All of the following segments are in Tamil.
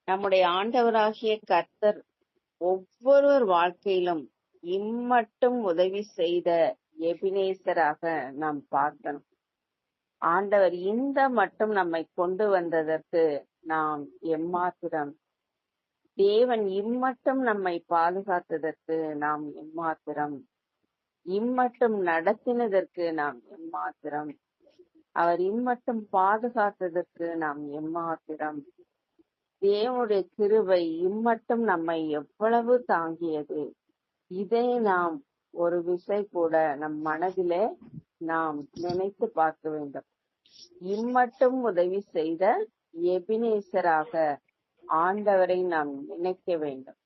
நம்முடைய ஆண்டவராகிய கர்த்தர் ஒவ்வொருவர் வாழ்க்கையிலும் இம்மட்டும் உதவி செய்த எபினேசராக நாம் பார்க்கணும். ஆண்டவர் இந்த மட்டும் நம்மை கொண்டு வந்ததற்கு நாம் எம்மாத்திரம், தேவன் இம்மட்டும் நம்மை பாதுகாத்ததற்கு நாம் எம்மாத்திரம், இம்மட்டும் நடத்தினதற்கு நாம் எம்மாத்திரம், அவர் இம்மட்டும் பாதுகாத்ததற்கு நாம் எம்மாத்திரம், தேவனுடைய கிருபை இம்மட்டும் நம்மை எவ்வளவு தாங்கியது. இதை நாம் ஒரு விசை கூட நம் மனதிலே நாம் நினைத்து பார்க்க வேண்டும். இம்மட்டும் உதவி செய்த எபினேசராக ஆண்டவரை நாம் நினைக்க வேண்டும்.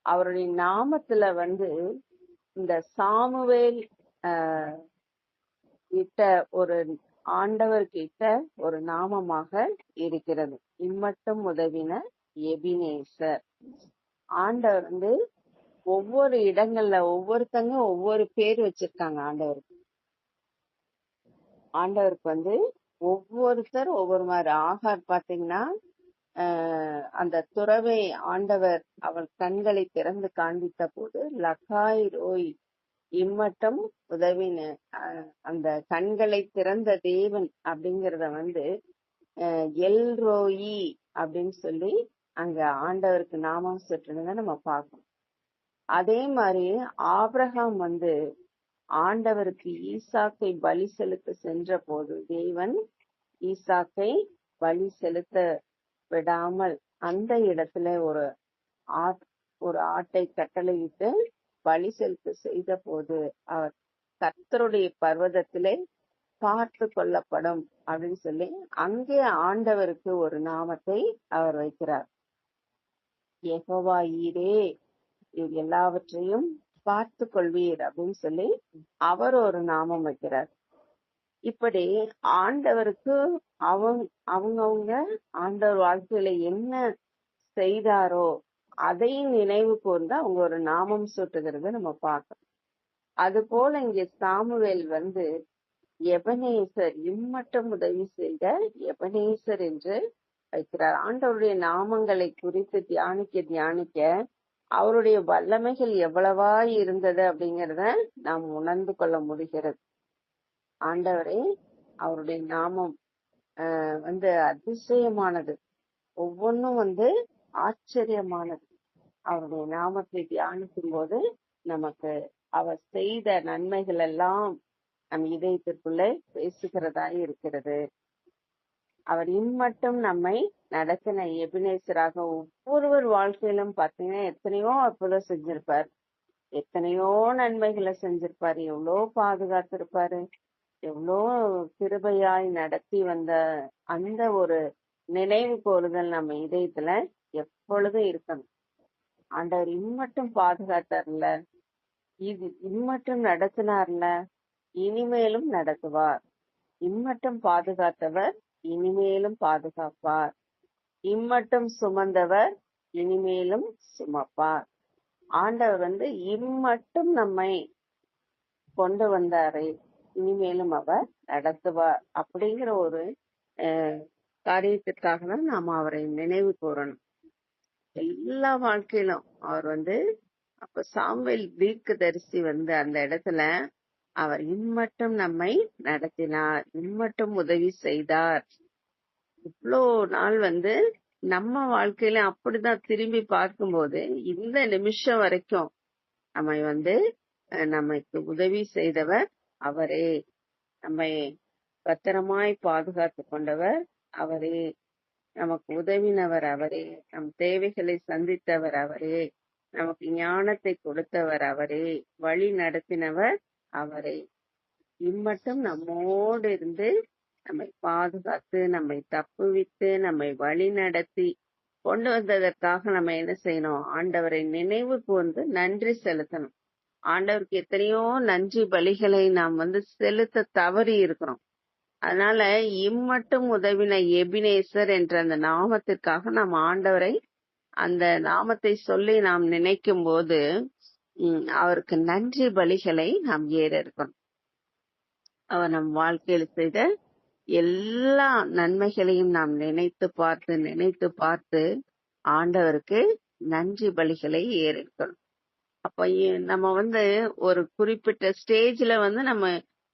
அவருடைய நாமத்துல இந்த சாமுவேல் இட்ட ஒரு ஆண்டவர் கிட்ட ஒரு நாமமாக இருக்கிறது, இம்மட்டும் உதவின எபினேசர். ஆண்டவர் ஒவ்வொரு இடங்கள்ல ஒவ்வொருத்தங்க ஒவ்வொரு பேர் வச்சிருக்காங்க ஆண்டவருக்கு. ஆண்டவருக்கு ஒவ்வொருத்தர் ஒவ்வொரு மாதிரி. ஆகார் பாத்தீங்கன்னா அந்த துறவை ஆண்டவர் அவள் கண்களை திறந்து காண்பித்த போது லகாய் ரோய் இம்மட்டும் உதவின, அந்த கண்களை திறந்த தேவன் அப்படிங்கறத எல் ரோயி அப்படின்னு சொல்லி அங்க ஆண்டவருக்கு நாமம் சுற்றுனதை நம்ம பார்க்கணும். அதே மாதிரி ஆபிரகாம் ஆண்டவருக்கு ஈசாக்கை பலி செலுத்த சென்ற போது தேவன் ஈசாக்கை பலி செலுத்த விடாமல் அந்த இடத்துல ஒரு ஆட்டை கட்டளையிட்டு பலி செலுத்த செய்த போது அவர் கர்த்தருடைய பர்வதத்திலே பார்த்து கொள்ளப்படும் அப்படின்னு சொல்லி அங்கே ஆண்டவருக்கு ஒரு நாமத்தை அவர் வைக்கிறார். யெகோவா ஈரே, இது எல்லாவற்றையும் பார்த்து கொள்வீர் அப்படின்னு சொல்லி அவர் ஒரு நாமம் வைக்கிறார். இப்படி ஆண்டவருக்கு அவங்கவுங்க ஆண்டவர் வாழ்க்கையில என்ன செய்தாரோ அதை நினைவு கூர்ந்து அவங்க ஒரு நாமம் சூட்டுகிறத நம்ம பார்க்கணும். அது போல இங்கே சாமுவேல் எபனேசர், இம்மட்டும் உதவி செய்த எபனேசர் என்று வைக்கிறார். ஆண்டவருடைய நாமங்களை குறித்து தியானிக்க அவருடைய வல்லமைகள் எவ்வளவா இருந்தது அப்படிங்கறத நாம் உணர்ந்து கொள்ள முடிகிறது. ஆண்டவரே, அவருடைய நாமம் அதிசயமானது, ஒவ்வொன்றும் ஆச்சரியமானது. அவருடைய நாமத்தை தியானிக்கும் போது நமக்கு அவர் செய்த நன்மைகள் எல்லாம் நம் இதயத்திற்குள்ளே பேசுகிறதாய் இருக்கிறது. அவர் இம்மட்டும் நம்மை நடத்தின எபினேசராக ஒவ்வொருவர் வாழ்க்கையிலும் பார்த்தீங்கன்னா எத்தனையோ அற்புதம் செஞ்சிருப்பார், எத்தனையோ நன்மைகளை செஞ்சிருப்பாரு, எவ்வளோ பாதுகாத்திருப்பாரு, எவ்வளோ கிருபையாய் நடத்தி வந்த அந்த ஒரு நினைவு கோருதல் நம்ம இதயத்துல எப்பொழுதும் இருக்கணும். ஆண்டவர் இம்மட்டும் பாதுகாத்தார்ல, இது இம்மட்டும் நடத்தினார்ல, இனிமேலும் நடத்துவார். இம்மட்டும் பாதுகாத்தவர் இனிமேலும் பாதுகாப்பார். இம்மட்டும் சுமந்தவர் இனிமேலும் சுமப்பார். ஆண்டவர் இம்மட்டும் நம்மை கொண்டு வந்தாரே, இனிமேலும் அவர் நடத்துவார் அப்படிங்கிற ஒரு காரியத்திற்காக தான் நாம அவரை நினைவு கூறணும். எல்லா வாழ்க்கையிலும் அவர் அப்ப சாமுவேல் தீர்க்கதரிசி அந்த இடத்துல அவர் இம்மட்டும் நம்மை நடத்தினார், இம்மட்டும் உதவி செய்தார். இவ்வளோ நாள் நம்ம வாழ்க்கையில அப்படிதான் திரும்பி பார்க்கும்போது இந்த நிமிஷம் வரைக்கும் நம்மை நமக்கு உதவி செய்தவர் அவரே, நம்மை பத்திரமாய் பாதுகாத்து கொண்டவர் அவரே, நமக்கு உதவினவர் அவரே, நம் தேவைகளை சந்தித்தவர் அவரே, நமக்கு ஞானத்தை கொடுத்தவர் அவரே, வழி நடத்தினவர் அவரே. இம்மட்டும் நம்மோடு இருந்து நம்மை பாதுகாத்து நம்மை தப்புவித்து நம்மை வழி நடத்தி கொண்டு வந்ததற்காக நம்ம என்ன செய்யணும்? ஆண்டவரை நினைவு கூர்ந்து நன்றி செலுத்தணும். ஆண்டவருக்கு எத்தனையோ நன்றி பலிகளை நாம் செலுத்த தவறி இருக்கிறோம். அதனால இம்மட்டும் உதவின எபினேசர் என்ற அந்த நாமத்திற்காக நாம் ஆண்டவரை அந்த நாமத்தை சொல்லி நாம் நினைக்கும் போது அவருக்கு நன்றி பலிகளை நாம் ஏற இருக்கணும். அவர் நம் வாழ்க்கையில் செய்த எல்லா நன்மைகளையும் நாம் நினைத்து பார்த்து ஆண்டவருக்கு நன்றி பலிகளை ஏறெடுக்கணும். அப்ப நம்ம ஒரு குறிப்பிட்ட ஸ்டேஜ்ல நம்ம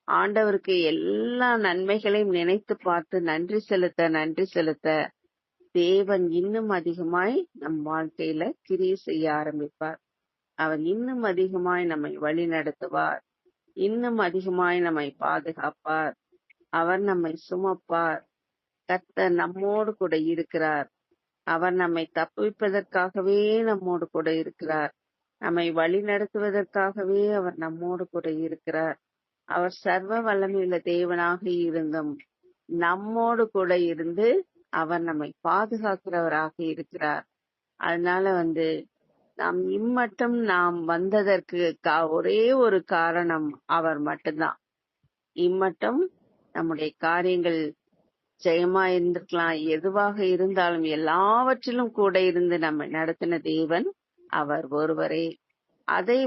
ஆண்டவருக்கு எல்லா நன்மைகளையும் நினைத்து பார்த்து நன்றி செலுத்த தேவன் இன்னும் அதிகமாய் நம் வாழ்க்கையில கிரியை செய்ய ஆரம்பிப்பார். அவர் இன்னும் அதிகமாய் நம்மை வழி நடத்துவார். இன்னும் அதிகமாய் நம்மை பாதுகாப்பார். அவர் நம்மை சுமப்பார். கர்த்தர் நம்மோடு கூட இருக்கிறார். அவர் நம்மை தப்புவிப்பதற்காகவே நம்மோடு கூட இருக்கிறார். நம்மை வழி நடத்துவதற்காகவே அவர் நம்மோடு கூட இருக்கிறார். அவர் சர்வ வல்லமையுள்ள தேவனாக இருந்தும் நம்மோடு கூட இருந்து அவர் நம்மை பாதுகாக்கிறவராக இருக்கிறார். அதனால நாம் இம்மட்டும் நாம் வந்ததற்கு ஒரே ஒரு காரணம் அவர் மட்டும்தான். இம்மட்டும் நம்முடைய காரியங்கள் ஜெயமா இருந்திருக்கலாம். எதுவாக இருந்தாலும் எல்லாவற்றிலும் கூட இருந்து நம்ம நடத்தின தேவன் அவர் ஒருவரே. அதை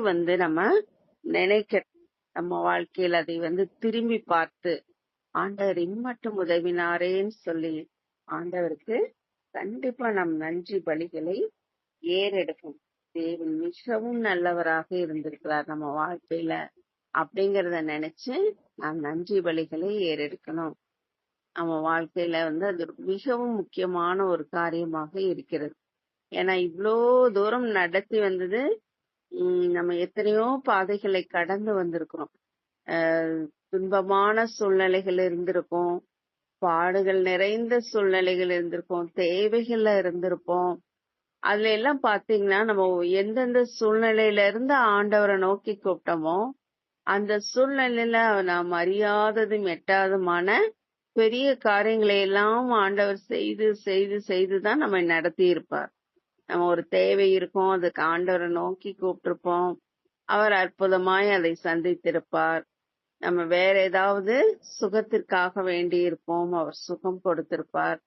நம்ம நினைக்க, நம்ம வாழ்க்கையில் அதை திரும்பி பார்த்து ஆண்டவர் இம்மட்டும் உதவினாரேன்னு சொல்லி ஆண்டவருக்கு கண்டிப்பா நம் நன்றி பலிகளை ஏறெடுக்கும். தேவன் மிகவும் நல்லவராக இருந்திருக்கிறார் நம்ம வாழ்க்கையில அப்படிங்கறத நினைச்சு நாம் நன்றி பலிகளை ஏறெடுக்கணும். நம்ம வாழ்க்கையில அது மிகவும் முக்கியமான ஒரு காரியமாக இருக்கிறது. ஏன்னா இவ்வளோ தூரம் நடத்தி வந்தது, நம்ம எத்தனையோ பாதைகளை கடந்து வந்திருக்கிறோம். துன்பமான சூழ்நிலைகள் இருந்திருக்கும், பாடுகள் நிறைந்த சூழ்நிலைகள் இருந்திருக்கும், தேவைகள்ல இருந்திருப்போம். அதுல எல்லாம் பாத்தீங்கன்னா நம்ம எந்தெந்த சூழ்நிலையில இருந்து ஆண்டவரை நோக்கி கூப்பிட்டோமோ அந்த சூழ்நிலையில நாம் அறியாததும் எட்டாததுமான பெரிய காரியங்களை எல்லாம் ஆண்டவர் செய்து செய்து செய்துதான் நம்மை நடத்தி இருப்பார். நம்ம ஒரு தேவை இருக்கும், அதுக்கு ஆண்டவரை நோக்கி கூப்பிட்டிருப்போம், அவர் அற்புதமாய் அதை சந்தித்திருப்பார். நம்ம வேற ஏதாவது சுகத்திற்காக வேண்டி இருப்போம், அவர் சுகம் கொடுத்திருப்பார்.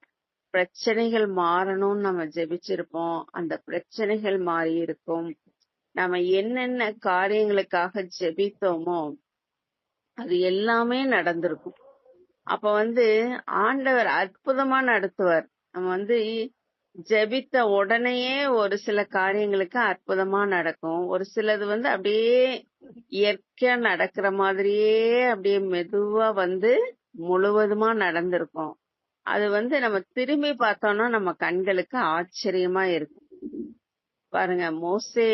பிரச்சனைகள் மாறணும்னு நம்ம ஜெபிச்சிருப்போம், அந்த பிரச்சனைகள் மாறி இருக்கும். நம்ம என்னென்ன காரியங்களுக்காக ஜெபித்தோமோ அது எல்லாமே நடந்திருக்கும். அப்ப ஆண்டவர் அற்புதமா நடத்துவார். நம்ம ஜெபித்த உடனேயே ஒரு சில காரியங்களுக்கு அற்புதமா நடக்கும். ஒரு சிலது அப்படியே இயற்கையா நடக்கிற மாதிரியே அப்படியே மெதுவா முழுவதுமா நடந்திருக்கும். அது நம்ம திரும்பி பார்த்தோம்னா நம்ம கண்களுக்கு ஆச்சரியமா இருக்கும். பாருங்க, மோசே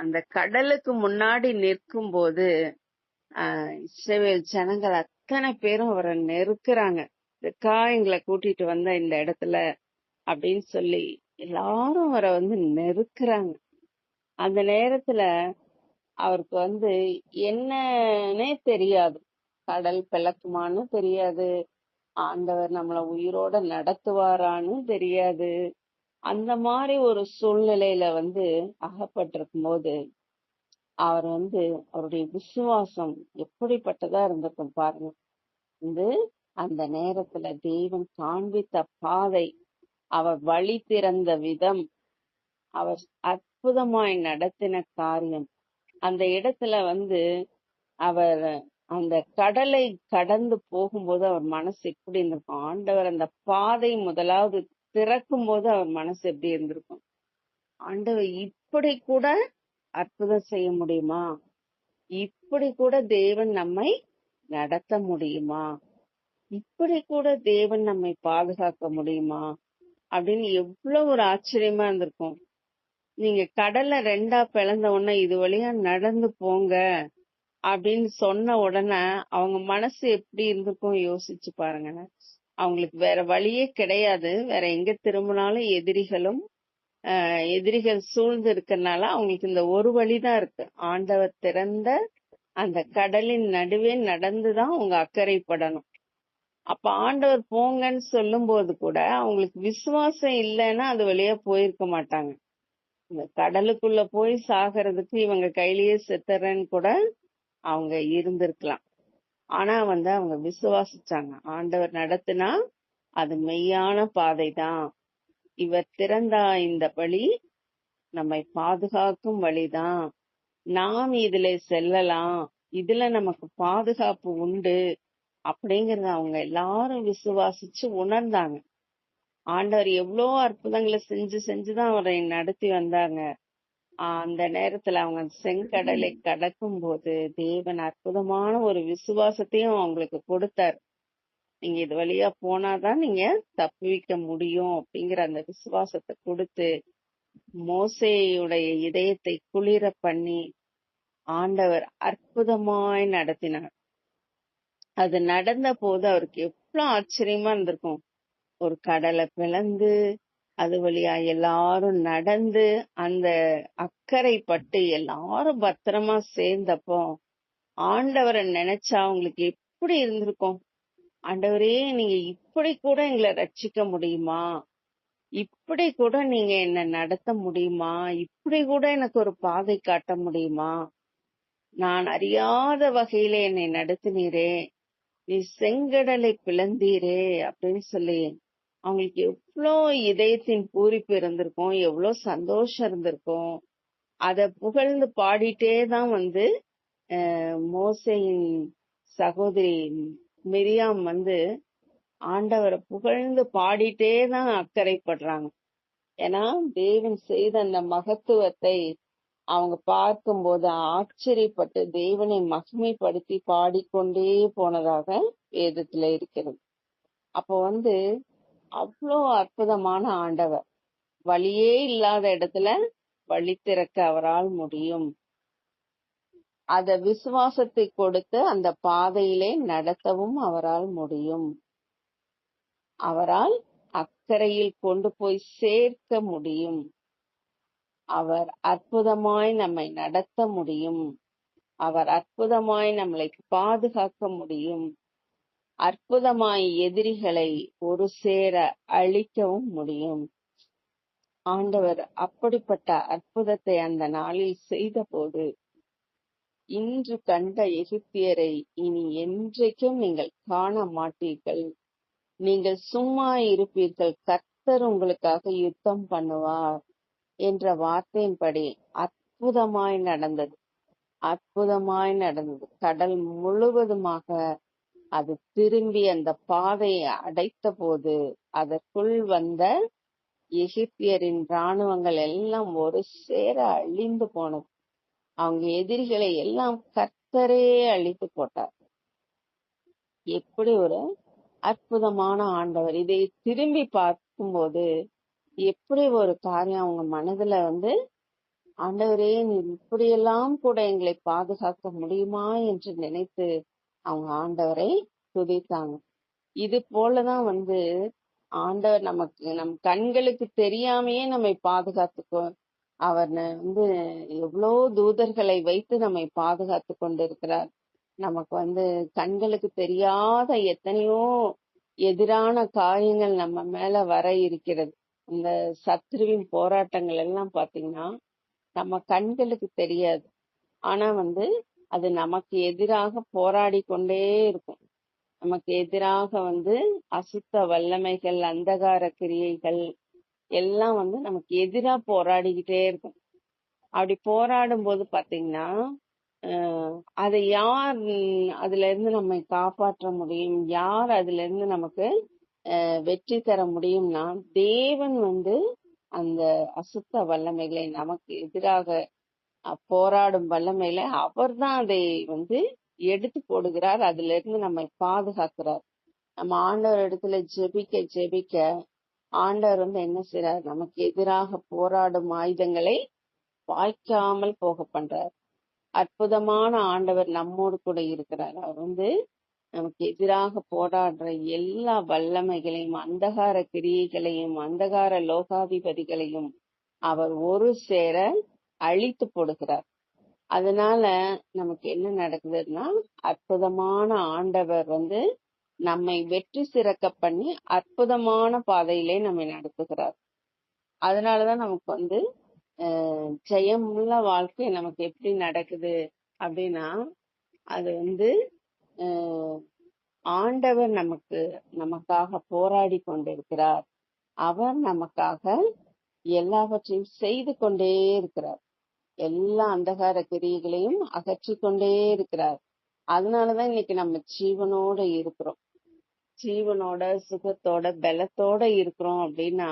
அந்த கடலுக்கு முன்னாடி நிற்கும் போது இஸ்ரவேல் ஜனங்கள் அத்தனை பேரும் அவரை நெருக்குறாங்க. இதுக்கா எங்களை கூட்டிட்டு வந்த இந்த இடத்துல அப்படின்னு சொல்லி எல்லாரும் அவரை நெருக்குறாங்க. அந்த நேரத்துல அவருக்கு என்னன்னே தெரியாது. கடல் பிளக்குமான்னு தெரியாது, ஆண்டவர் நம்மளை உயிரோட நடத்துவாரான்னு தெரியாது. அந்த மாதிரி ஒரு சூழ்நிலையில அகப்பட்டிருக்கும் போது அவர் அவருடைய விசுவாசம் எப்படிப்பட்டதா இருந்திருக்கும் பாருங்க. அந்த நேரத்துல தேவன் காண்பித்த பாதை, அவர் வழி திறந்த விதம், அவர் அற்புதமாய் நடத்தின காரியம், அந்த இடத்துல அவர் அந்த கடலை கடந்து போகும்போது அவர் மனசு எப்படி இருந்திருக்கும். ஆண்டவர் அந்த பாதை முதலாவது திறக்கும் போது அவர் மனசு எப்படி இருந்திருக்கும். ஆண்டவர் இப்படி கூட அற்புதம் செய்ய முடியுமா, இப்படி கூட தேவன் நம்மை நடத்த முடியுமா, இப்படி கூட தேவன் நம்மை பாதுகாக்க முடியுமா அப்படின்னு எவ்வளவு ஒரு ஆச்சரியமா இருந்திருக்கும். நீங்க கடல்ல 2ஆ பிளந்த உடனே இது வழியா நடந்து போங்க அப்படின்னு சொன்ன உடனே அவங்க மனசு எப்படி இருந்திருக்கும் யோசிச்சு பாருங்க. அவங்களுக்கு வேற வழியே கிடையாது, வேற எங்க திரும்பினாலும் எதிரிகள் சூழ்ந்து இருக்கறனால அவங்களுக்கு இந்த ஒரு வழிதான் இருக்கு. ஆண்டவர் திறந்த அந்த கடலின் நடுவே நடந்துதான் அவங்க அக்கறைப்படணும். அப்ப ஆண்டவர் போங்கன்னு சொல்லும் போது கூட அவங்களுக்கு விசுவாசம் இல்லைன்னா அது வழியா போயிருக்க மாட்டாங்க. இந்த கடலுக்குள்ள போய் சாகிறதுக்கு இவங்க கையிலேயே செத்துறேன்னு கூட அவங்க இருந்திருக்கலாம். ஆனா அவங்க விசுவாசிச்சாங்க, ஆண்டவர் நடத்தினா அது மெய்யான பாதைதான், இவர் திறந்தா இந்த வழி நம்மை பாதுகாக்கும் வழிதான், நாம் இதுல செல்லலாம், இதுல நமக்கு பாதுகாப்பு உண்டு அப்படிங்கறத அவங்க எல்லாரும் விசுவாசிச்சு உணர்ந்தாங்க. ஆண்டவர் எவ்வளோ அற்புதங்களை செஞ்சு செஞ்சுதான் அவரை நடத்தி வந்தாங்க. அந்த நேரத்துல அவங்க செங்கடலை கடக்கும் போது தேவன் அற்புதமான ஒரு விசுவாசத்தையும் அவங்களுக்கு கொடுத்தார். நீங்க இது வழியா போனாதான் நீங்க தப்புவிக்க முடியும் அப்படிங்கிற அந்த விசுவாசத்தை கொடுத்து மோசேயுடைய இதயத்தை குளிர பண்ணி ஆண்டவர் அற்புதமாய் நடத்தினார். அது நடந்த போது அவருக்கு எவ்வளவு ஆச்சரியமா இருந்திருக்கும். ஒரு கடலை பிளந்து அது வழியா எல்லாரும் நடந்து அந்த அக்கறை பட்டு எல்லாரும் பத்திரமா சேர்ந்தப்போ ஆண்டவரை நினைச்சா அவங்களுக்கு எப்படி இருந்திருக்கும். ஆண்டவரே, நீங்க இப்படி கூட எங்களை ரட்சிக்க முடியுமா? இப்படி கூட நீங்க என்ன நடத்த முடியுமா? இப்படி கூட எனக்கு ஒரு பாதை காட்ட முடியுமா? நான் அறியாத வகையில என்னை நடத்தினீரே, நீ செங்கடலை பிளந்தீரே அப்படின்னு சொல்லி அவங்களுக்கு எவ்வளோ இதயத்தின் பூரிப்பு இருந்திருக்கும், எவ்வளோ சந்தோஷம் இருந்திருக்கும். அத புகழ்ந்து பாடிட்டே தான் மோசேயின் சகோதரி மிரியாம் ஆண்டவரை புகழ்ந்து பாடிட்டே தான் அக்கறைப்படுறாங்க. ஏன்னா தேவன் செய்த அந்த மகத்துவத்தை அவங்க பார்க்கும்போது ஆச்சரியப்பட்டு தேவனை மகிமைப்படுத்தி பாடிக்கொண்டே போனதாக வேதத்துல இருக்கிறது. அப்போ அவ்வளோ அற்புதமான ஆண்டவர். வழியே இல்லாத இடத்துல வழி திறக்க அவரால் முடியும். அத விசுவாசத்தை கொடுத்து அந்த பாதையிலே நடத்தவும் அவரால் முடியும். அவரால் அக்கறையில் கொண்டு போய் சேர்க்க முடியும். அவர் அற்புதமாய் நம்மை நடத்த முடியும். அவர் அற்புதமாய் நம்மளை பாதுகாக்க முடியும். அற்புதமாய் எதிரிகளை ஒரு சேர அழிக்கவும் முடியும். ஆண்டவர் அப்படிப்பட்ட அற்புதத்தை அந்த நாளில் செய்த போது, இன்று கண்ட எகிப்தியரை இனி என்றைக்கும் நீங்கள் காண மாட்டீர்கள். நீங்கள் சும்மா இருப்பீர்கள், கர்த்தர் உங்களுக்காக யுத்தம் பண்ணுவார் என்ற வார்த்தையின்படி அற்புதமாய் நடந்தது. அற்புதமாய் நடந்தது. கடல் முழுவதுமாக அது திரும்பி அந்த பாதையை அடைத்த போது அதற்குள் வந்த எகிப்தியரின் இராணுவங்கள் எல்லாம் ஒரு சேர அழிந்து போனது. அவங்க எதிரிகளை எல்லாம் கர்த்தரே அழித்து போட்டார். எப்படி ஒரு அற்புதமான ஆண்டவர். இதை திரும்பி பார்க்கும்போது எப்படி ஒரு காரியம் அவங்க மனதுல ஆண்டவரே, நீ இப்படியெல்லாம் கூட எங்களை பாதுகாக்க முடியுமா என்று நினைத்து அவங்க ஆண்டவரை துதித்தாங்க. இது போலதான் ஆண்டவர் நமக்கு நம் கண்களுக்கு தெரியாமையே நம்மை பாதுகாத்துக்கோ. அவர் எவ்வளோ தூதர்களை வைத்து நம்மை பாதுகாத்து கொண்டிருக்கிறார். நமக்கு கண்களுக்கு தெரியாத எத்தனையோ எதிரான காரியங்கள் நம்ம மேல வர இருக்கிறது. இந்த சத்ருவின் போராட்டங்கள் எல்லாம் பாத்தீங்கன்னா நம்ம கண்களுக்கு தெரியாது. ஆனா அது நமக்கு எதிராக போராடி கொண்டே இருக்கும். நமக்கு எதிராக அசுத்த வல்லமைகள், அந்தகார கிரியைகள் எல்லாம் நமக்கு எதிரா போராடிக்கிட்டே இருக்கும். அப்படி போராடும் போது பாத்தீங்கன்னா அதை யார் அதுல இருந்து நம்மை காப்பாற்ற முடியும், யார் அதுல இருந்து நமக்கு வெற்றி தர முடியும்னா, தேவன் அந்த அசுத்த வல்லமைகளை நமக்கு எதிராக போராடும் வல்லமையில அவர் தான் அதை எடுத்து போடுகிறார். அதுல இருந்து நம்மை பாதுகாக்கிறார். நம்ம ஆண்டவர் இடத்துல ஜெபிக்க ஜெபிக்க ஆண்டவர் என்ன செய்றார், நமக்கு எதிராக போராடும் ஆயுதங்களை வாய்க்காமல் போக பண்றார். அற்புதமான ஆண்டவர் நம்மோடு கூட இருக்கிறார். அவர் நமக்கு எதிராக போராடுற எல்லா வல்லமைகளையும், அந்தகார கிரியைகளையும், அந்தகார லோகாதிபதிகளையும் அவர் ஒரு சேர அழித்து போடுகிறார். அதனால நமக்கு என்ன நடக்குதுன்னா, அற்புதமான ஆண்டவர் நம்மை வெற்றி சிறக்க பண்ணி அற்புதமான பாதையிலே நம்மை நடத்துகிறார். அதனாலதான் நமக்கு ஜெயமுள்ள வாழ்க்கை நமக்கு எப்படி நடக்குது அப்படின்னா, அது ஆண்டவர் நமக்காக போராடி கொண்டிருக்கிறார். அவர் நமக்காக எல்லாவற்றையும் செய்து கொண்டே இருக்கிறார். எல்லா அந்தகார கிரியைகளையும் அகற்றி கொண்டே இருக்கிறார். அதனாலதான் இன்னைக்கு நம்ம ஜீவனோட இருக்கிறோம். ஜீவனோட சுகத்தோட பலத்தோட இருக்கிறோம் அப்படின்னா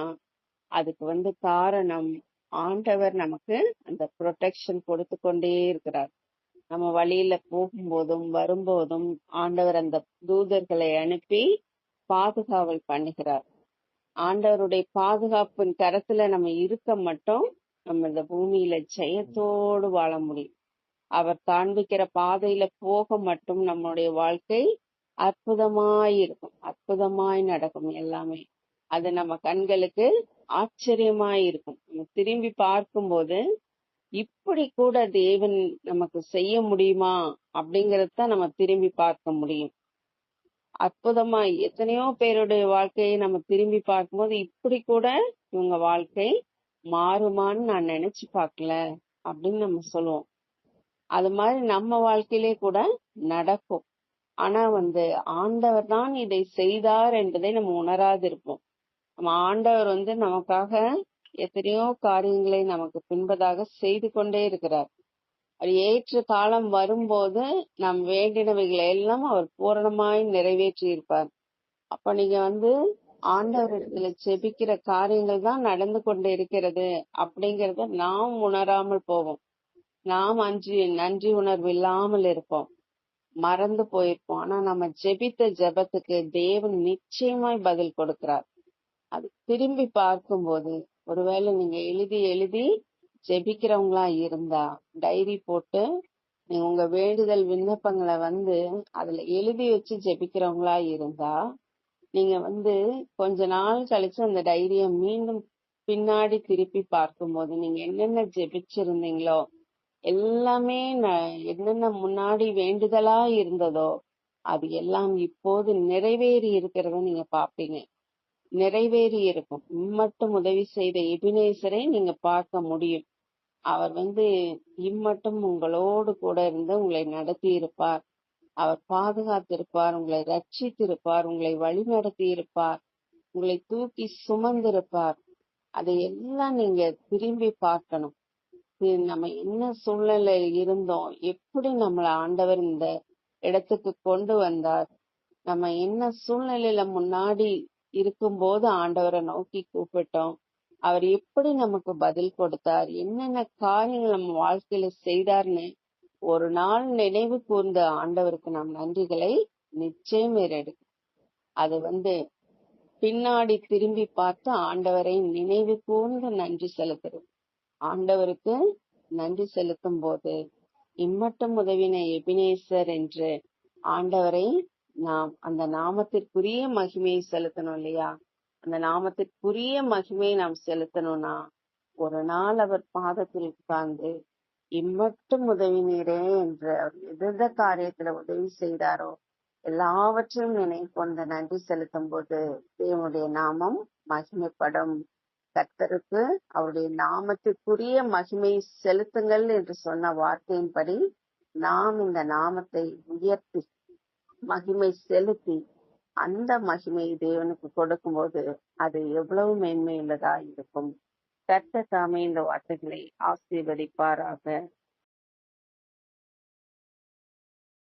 அதுக்கு காரணம் ஆண்டவர் நமக்கு அந்த ப்ரொடெக்ஷன் கொடுத்து கொண்டே இருக்கிறார். நம்ம வழியில போகும்போதும் வரும்போதும் ஆண்டவர் அந்த தூதர்களை அனுப்பி பாதுகாவல் பண்ணுகிறார். ஆண்டவருடைய பாதுகாப்பின் கரத்துல நம்ம இருக்க மட்டும் நம்ம இந்த பூமியில ஜெயத்தோடு வாழ முடியும். அவர் காண்பிக்கிற பாதையில போக மட்டும் நம்மளுடைய வாழ்க்கை அற்புதமாய் இருக்கும், அற்புதமாய் நடக்கும் எல்லாமே. அது நம்ம கண்களுக்கு ஆச்சரியமாய் இருக்கும். நம்ம திரும்பி பார்க்கும்போது இப்படி கூட தேவன் நமக்கு செய்ய முடியுமா அப்படிங்கறத நம்ம திரும்பி பார்க்க முடியும். அற்புதமா எத்தனையோ பேருடைய வாழ்க்கையை நம்ம திரும்பி பார்க்கும்போது இப்படி கூட இவங்க வாழ்க்கை மாறுமான்னு நான் நினைச்சு பார்க்கல அப்படின்னு நம்ம சொல்லுவோம். அது மாதிரி நம்ம வாழ்க்கையிலே கூட நடக்கும். ஆனா ஆண்டவர் தான் இதை செய்தார் என்பதை நம்ம உணராது இருப்போம். நம்ம ஆண்டவர் நமக்காக எத்தனையோ காரியங்களை நமக்கு பின்பதாக செய்து கொண்டே இருக்கிறார். அது ஏற்ற காலம் வரும்போது நம் வேண்டினவைகளை எல்லாம் அவர் பூரணமாய் நிறைவேற்றி இருப்பார். அப்ப நீங்க ஆண்டவரிடத்துல செபிக்கிற காரியங்கள் தான் நடந்து கொண்டு இருக்கிறது அப்படிங்கறத நாம் உணராமல் போவோம். நாம் நன்றி உணர்வு இல்லாமல் இருப்போம், மறந்து போயிருப்போம். ஆனா நம்ம ஜெபித்த ஜெபத்துக்கு தேவன் நிச்சயமாய் பதில் கொடுக்கிறார். அது திரும்பி பார்க்கும்போது ஒருவேளை நீங்க எழுதி எழுதி ஜெபிக்கிறவங்களா இருந்தா டைரி போட்டு நீங்க உங்க வேண்டுதல் விண்ணப்பங்களை அதுல எழுதி வச்சு ஜெபிக்கிறவங்களா இருந்தா நீங்க கொஞ்ச நாள் கழிச்சு அந்த டைரிய மீண்டும் பின்னாடி திருப்பி பார்க்கும்போது நீங்க என்னென்ன ஜெபிச்சிருந்தீங்களோ எல்லாமே என்னென்ன முன்னாடி வேண்டுதலா இருந்ததோ அது எல்லாம் இப்போது நிறைவேறி இருக்கிறத நீங்க பாப்பீங்க. நிறைவேறி இருக்கும். இம்மட்டும் உதவி செய்த எபினேசரை நீங்க பார்க்க முடியும். அவர் இம்மட்டும் உங்களோடு கூட இருந்து உங்களை நடத்தி இருப்பார். அவர் பாதுகாத்திருப்பார், உங்களை ரட்சித்திருப்பார், உங்களை வழி நடத்தி இருப்பார், உங்களை தூக்கி சுமந்திருப்பார். அதையெல்லாம் நீங்க திரும்பி பார்க்கணும். நம்ம என்ன சூழ்நிலையில் இருந்தோம், எப்படி நம்மளை ஆண்டவர் இந்த இடத்துக்கு கொண்டு வந்தார், நம்ம என்ன சூழ்நிலையில முன்னாடி இருக்கும்போது ஆண்டவரை நோக்கி கூப்பிட்டோம், அவர் எப்படி நமக்கு பதில் கொடுத்தார், என்னென்ன காரியங்கள் நம்ம வாழ்க்கையில செய்தார்னு ஒரு நாள் நினைவு கூர்ந்த ஆண்டவருக்கு நாம் நன்றிகளை நிச்சயம் ஏறெடுக்கும். அது பின்னாடி திரும்பி பார்த்து ஆண்டவரை நினைவு கூர்ந்து நன்றி செலுத்துறது. ஆண்டவருக்கு நன்றி செலுத்தும் போது இம்மட்டும் உதவின எபினேசர் என்று ஆண்டவரை நாம் அந்த நாமத்திற்குரிய மகிமையை செலுத்தணும் இல்லையா? அந்த நாமத்திற்குரிய மகிமையை நாம் செலுத்தணும்னா ஒரு நாள் அவர் பாதத்தில் உட்கார்ந்து இம்மட்டும் உதவினீரே என்று அவர் எந்த காரியத்துல உதவி செய்தாரோ எல்லாவற்றையும் நினைவு கொண்டு நன்றி செலுத்தும் போது தேவனுடைய நாமம் மகிமைப்படும். கர்த்தருக்கு அவருடைய நாமத்திற்குரிய மகிமை செலுத்துங்கள் என்று சொன்ன வார்த்தையின்படி நாம் இந்த நாமத்தை உயர்த்தி மகிமை செலுத்தி அந்த மகிமையை தேவனுக்கு கொடுக்கும்போது அது எவ்வளவு மேன்மையுள்ளதா இருக்கும். கர்த்தர் தாமே இந்த வார்த்தைகளை ஆசீர்வதிப்பாராக.